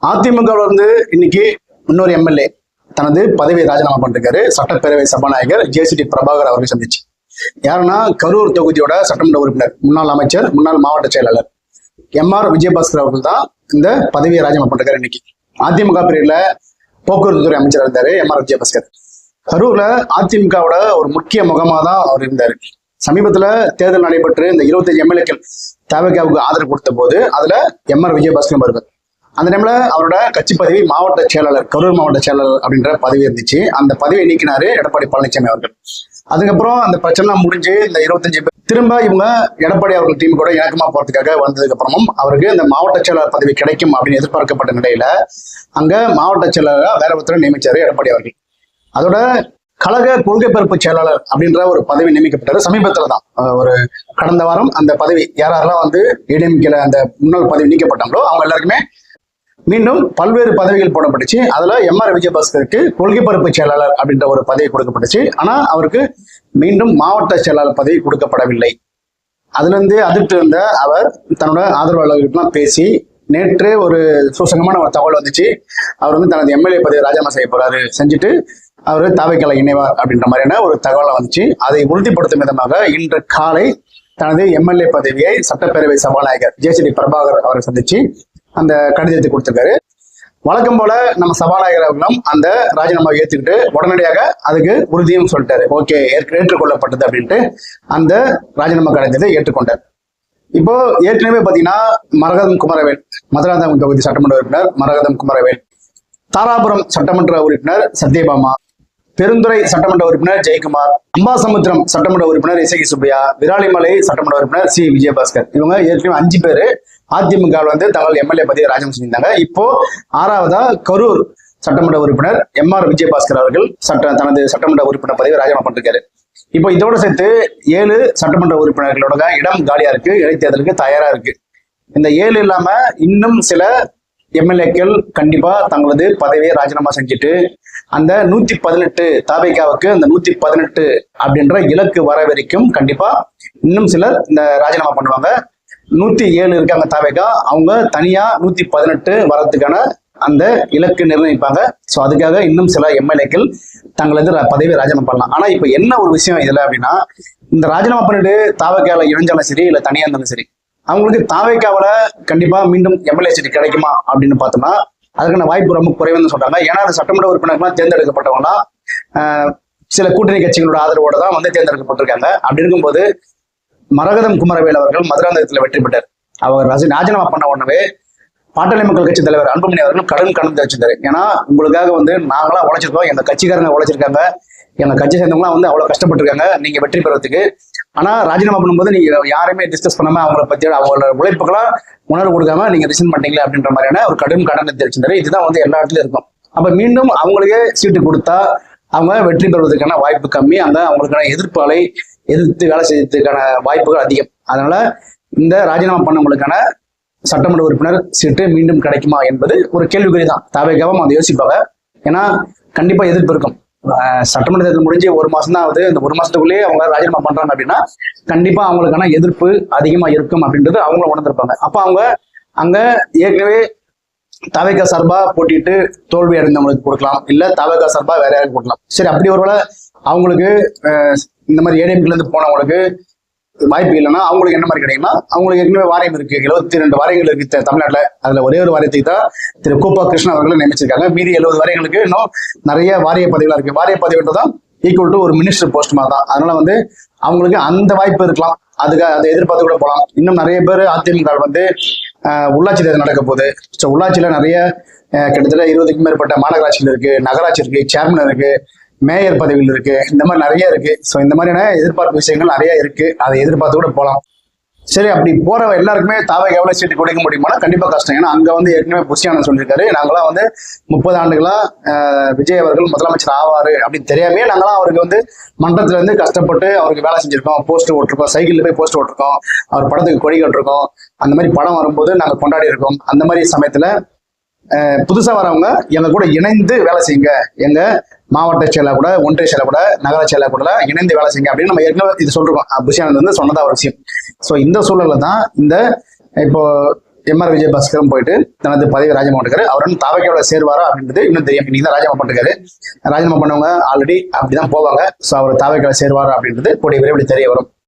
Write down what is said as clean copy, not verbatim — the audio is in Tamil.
அதிமுக இன்னைக்கு இன்னொரு எம்எல்ஏ தனது பதவியை ராஜினாமா பண்ணிருக்காரு. சட்டப்பேரவை சபாநாயகர் ஜேசிடி பிரபாகர் அவர்கள் சந்திச்சு. யாருன்னா கரூர் தொகுதியோட சட்டமன்ற உறுப்பினர், முன்னாள் அமைச்சர், முன்னாள் மாவட்ட செயலாளர் எம்ஆர் விஜயபாஸ்கர் அவர்கள் தான் இந்த பதவியை ராஜினாமா பண்ணிருக்காரு. இன்னைக்கு அதிமுக பிரிவுல போக்குவரத்து துறை அமைச்சர் இருந்தாரு எம்ஆர் விஜயபாஸ்கர். கரூர்ல அதிமுகவோட ஒரு முக்கிய முகமா தான் அவர் இருந்தாரு. சமீபத்துல தேர்தல் நடைபெற்று இந்த 25 எம்எல்ஏக்கள் தவிகவுக்கு ஆதரவு கொடுத்த போது அதுல எம்ஆர் விஜயபாஸ்கர் வருவார். அந்த டைம்ல அவரோட கட்சி பதவி மாவட்ட செயலாளர், கரூர் மாவட்ட செயலாளர் அப்படின்ற பதவி இருந்துச்சு. அந்த பதவியை நீக்கினாரு எடப்பாடி பழனிசாமி அவர்கள். அதுக்கப்புறம் அந்த பிரச்சனை முடிஞ்சு இந்த 25 பேர் திரும்ப இவங்க எடப்பாடி அவர்கள் டீம் கூட இணக்கமா போறதுக்காக வந்ததுக்கு அப்புறமும் அவருக்கு இந்த மாவட்ட செயலாளர் பதவி கிடைக்கும் அப்படின்னு எதிர்பார்க்கப்பட்ட நிலையில அங்க மாவட்ட செயலாளராக வேற ஒருத்தரை நியமிச்சாரு எடப்பாடி அவர்கள். அதோட கழக கொள்கை பரப்பு செயலாளர் அப்படின்ற ஒரு பதவி நியமிக்கப்பட்டாரு சமீபத்துல தான். ஒரு கடந்த வாரம் அந்த பதவி யாரெல்லாம் ஏடிஎம்கேல அந்த முன்னாள் பதவி நீக்கப்பட்டாங்களோ அவங்க எல்லாருக்குமே மீண்டும் பல்வேறு பதவிகள் போடப்பட்டுச்சு. அதுல எம்ஆர் விஜயபாஸ்கருக்கு கொள்கை பரப்பு செயலாளர் அப்படின்ற ஒரு பதவி கொடுக்கப்பட்டுச்சு. ஆனா அவருக்கு மீண்டும் மாவட்ட செயலாளர் பதவி கொடுக்கப்படவில்லை. அதுல இருந்து அதிர்ப்தி இருந்த அவர் தன்னோட ஆதரவாளர்களுக்கெல்லாம் பேசி நேற்றே ஒரு சுசங்கமான ஒரு தகவல் வந்துச்சு. அவர் தனது எம்எல்ஏ பதவி ராஜினாமா செய்ய போறாரு, செஞ்சுட்டு அவர் தாவைக்கால இணைவார் அப்படின்ற மாதிரியான ஒரு தகவலை வந்துச்சு. அதை உறுதிப்படுத்தும் விதமாக இன்று காலை தனது எம்எல்ஏ பதவியை சட்டப்பேரவை சபாநாயகர் ஜேசிடி பிரபாகர் அவரை சந்திச்சு அந்த கடிதத்தை கொடுத்திருக்காரு. வழக்கம் போல நம்ம சபாநாயகர் அவர்களும் அந்த ராஜினாமாவை ஏற்றுக்கிட்டு உடனடியாக அதுக்கு உறுதியும் சொல்லிட்டாரு. ஓகே, ஏற்றுக்கொள்ளப்பட்டது அப்படின்ட்டு அந்த ராஜினாமா கடிதத்தை ஏற்றுக்கொண்டார். இப்போ ஏற்கனவே பாத்தீங்கன்னா மரகதம் குமரவேல், மதுராந்தகம் தொகுதி சட்டமன்ற உறுப்பினர் மரகதம் குமரவேல், தாராபுரம் சட்டமன்ற உறுப்பினர் சத்யபாமா, பெருந்துறை சட்டமன்ற உறுப்பினர் ஜெயக்குமார், அம்பாசமுத்திரம் சட்டமன்ற உறுப்பினர் இசகி சுப்பையா, விராலிமலை சட்டமன்ற உறுப்பினர் சி விஜயபாஸ்கர், இவங்க ஏற்கனவே 5 பேரு அதிமுக தங்கள் எம்எல்ஏ பதவியை ராஜினாமா செஞ்சிருந்தாங்க. இப்போ 6வதா கரூர் சட்டமன்ற உறுப்பினர் எம்ஆர் விஜயபாஸ்கர் அவர்கள் தனது சட்டமன்ற உறுப்பினர் பதவியை ராஜினாமா பண்ணிருக்காரு. இப்போ இதோட சேர்த்து 7 சட்டமன்ற உறுப்பினர்களோட இடம் காலியா இருக்கு, இடைத்தேர்தலுக்கு தயாரா இருக்கு. இந்த 7 இல்லாம இன்னும் சில எம்எல்ஏக்கள் கண்டிப்பா தங்களது பதவியை ராஜினாமா செஞ்சுட்டு அந்த 118 தாவேகாவுக்கு அந்த 118 அப்படின்ற இலக்கு வர வரைக்கும் கண்டிப்பா இன்னும் சிலர் இந்த ராஜினாமா பண்ணுவாங்க. 107 இருக்காங்க தாவேகா, அவங்க தனியா 118 வரதுக்கான அந்த இலக்கு நிர்ணயிப்பாங்க. ஸோ அதுக்காக இன்னும் சில எம்எல்ஏக்கள் தங்களது பதவியை ராஜினாமா பண்ணலாம். ஆனா இப்ப என்ன ஒரு விஷயம் இதுல அப்படின்னா, இந்த ராஜினாமா பண்ணிட்டு தாவேகால இணைஞ்சாலும் சரி இல்ல தனியா இருந்தாலும் சரி, அவங்களுக்கு தாவேகாவில கண்டிப்பா மீண்டும் எம்எல்ஏ சீட் கிடைக்குமா அப்படின்னு பார்த்தோம்னா அதுக்கான வாய்ப்பு ரொம்ப குறைவுன்னு சொல்றாங்க. ஏன்னா அந்த சட்டமன்ற உறுப்பினர்கள்லாம் தேர்ந்தெடுக்கப்பட்டவங்கன்னா சில கூட்டணி கட்சிகளோட ஆதரவோட தான் தேர்ந்தெடுக்கப்பட்டிருக்காங்க. அப்படி இருக்கும்போது மரகதம் குமரவேல் அவர்கள் மதுராந்தகத்துல வெற்றி பெற்றார். அவர் ராஜினாமா பண்ண உடனே பாட்டாளி மக்கள் கட்சி தலைவர் அன்புமணி அவர்கள் கடன் வச்சிருந்தாரு. ஏன்னா உங்களுக்காக நாங்களா உழைச்சிருக்கோம், எங்க கட்சிக்காரங்க உழைச்சிருக்காங்க, எங்க கட்சி சேர்ந்தவங்களாம் அவ்வளவு கஷ்டப்பட்டிருக்காங்க நீங்க வெற்றி பெறதுக்கு. ஆனா ராஜினாமா பண்ணும்போது நீங்க யாருமே டிஸ்கஸ் பண்ணாம அவங்கள பத்தி அவங்களோட உழைப்புக்கெல்லாம் உணர்வு கொடுக்காம நீங்க ரிசைன் பண்ணிட்டீங்களா அப்படின்ற மாதிரியான ஒரு கடன் தெரிவிச்சிருந்தாரு. இதுதான் எல்லா இடத்துலயும் இருக்கும். அப்ப மீண்டும் அவங்களுக்கே சீட்டு கொடுத்தா அவங்க வெற்றி பெறுவதற்கான வாய்ப்பு கம்மி, அவங்களுக்கான எதிர்ப்பாலை எதிர்த்து வேலை செய்யறதுக்கான வாய்ப்புகள் அதிகம். அதனால இந்த ராஜினாமா பண்ணவங்களுக்கான சட்டமன்ற உறுப்பினர் சீட்டு மீண்டும் கிடைக்குமா என்பது ஒரு கேள்விக்குறிதான். தாவேகாவும் அதை யோசிப்பாங்க. ஏன்னா கண்டிப்பா எதிர்ப்பு இருக்கும். சட்டமன்ற தேர்தல் முடிஞ்சு 1 மாசம் தான் ஆகுது. இந்த 1 மாசத்துக்குள்ளேயே அவங்க ராஜினாமா பண்றாங்க அப்படின்னா கண்டிப்பா அவங்களுக்கான எதிர்ப்பு அதிகமா இருக்கும் அப்படின்றது அவங்களும் உணர்ந்திருப்பாங்க. அப்ப அவங்க அங்க ஏற்கனவே தாவேகா சார்பா போட்டிட்டு தோல்வி அடைந்தவங்களுக்கு கொடுக்கலாம், இல்ல தாவேகா சார்பா வேற யாருக்கு கொடுக்கலாம். சரி, அப்படி ஒருவேளை அவங்களுக்கு இந்த மாதிரி ஏடிஎம்கேல இருந்து போனவங்களுக்கு வாய்ப்பு இல்லைன்னா அவங்களுக்கு என்ன மாதிரி கிடைக்குன்னா, அவங்களுக்கு ஏற்கனவே வாரியம் இருக்கு, 72 வாரியங்கள் இருக்கு தமிழ்நாட்டுல. அதுல ஒரே ஒரு வாரியத்துக்கு தான் திரு கூப்பா கிருஷ்ணன் அவர்கள் நியமிச்சிருக்காங்க. மீதி 70 வாரியங்களுக்கு இன்னும் நிறைய வாரிய பதவிகளா இருக்கு. வாரிய பதவின்றதான் ஈக்குவல் டு ஒரு மினிஸ்டர் போஸ்ட் மாதிரி தான். அதனால அவங்களுக்கு அந்த வாய்ப்பு இருக்கலாம், அதை எதிர்பார்த்து கூட போகலாம். இன்னும் நிறைய பேர் அதிமுக உள்ளாட்சி தேர்தல் நடக்க போகுது. உள்ளாட்சியில நிறைய கிட்டத்தட்ட 20க்கும் மேற்பட்ட மாநகராட்சிகள் இருக்கு, நகராட்சி இருக்கு, சேர்மன் இருக்கு, மேயர் பதவியில் இருக்கு, இந்த மாதிரி நிறைய இருக்கு. ஸோ இந்த மாதிரியான எதிர்பார்ப்பு விஷயங்கள் நிறைய இருக்கு, அதை எதிர்பார்த்து கூட போகலாம். சரி, அப்படி போற எல்லாருக்குமே தாவேகாவில சீட்டு கொடுக்க முடியுமானா கண்டிப்பா கஷ்டம். ஏன்னா அங்க ஏற்கனவே புஷியானந்த் சொல்லியிருக்காரு, நாங்களாம் 30 ஆண்டுகளா விஜய் அவர்கள் முதலமைச்சர் ஆவாரு அப்படின்னு தெரியாமே நாங்களாம் அவருக்கு மன்றத்துல இருந்து கஷ்டப்பட்டு அவருக்கு வேலை செஞ்சிருக்கோம், போஸ்ட் ஓட்டிருக்கோம், சைக்கிள்ல போய் போஸ்ட் ஓட்டிருக்கோம், அவர் படத்துக்கு கொடி கட்டிருக்கோம். அந்த மாதிரி படம் வரும்போது நாங்க கொண்டாடி இருக்கோம். அந்த மாதிரி சமயத்துல புதுசா வரவங்க எங்க கூட இணைந்து வேலை செய்யுங்க, எங்க மாவட்ட செயலர் கூட, ஒன்றிய செயலர் கூட, நகர செயலர் கூட இணைந்து வேலை செய்யுங்க அப்படின்னு நம்ம ஏற்கனவே இது சொல்றோம். புஷியானந்த் சொன்னதா ஒரு விஷயம். ஸோ இந்த சூழல்ல தான் இப்போ எம்ஆர் விஜயபாஸ்கரும் போயிட்டு தனது பதவி ராஜினாமா பண்ணிருக்காரு. அவர் வந்து தாவக்காவோட சேருவாரா அப்படின்றது இன்னும் தெரியும். இன்னைக்கு தான் ராஜினாமா பண்ணிருக்காரு. ராஜினாமா பண்ணவங்க ஆல்ரெடி அப்படிதான் போவாங்க. ஸோ அவர் தாவக்காவோட சேருவாரா அப்படின்றது கூடிய விரைவில் தெரிய வரும்.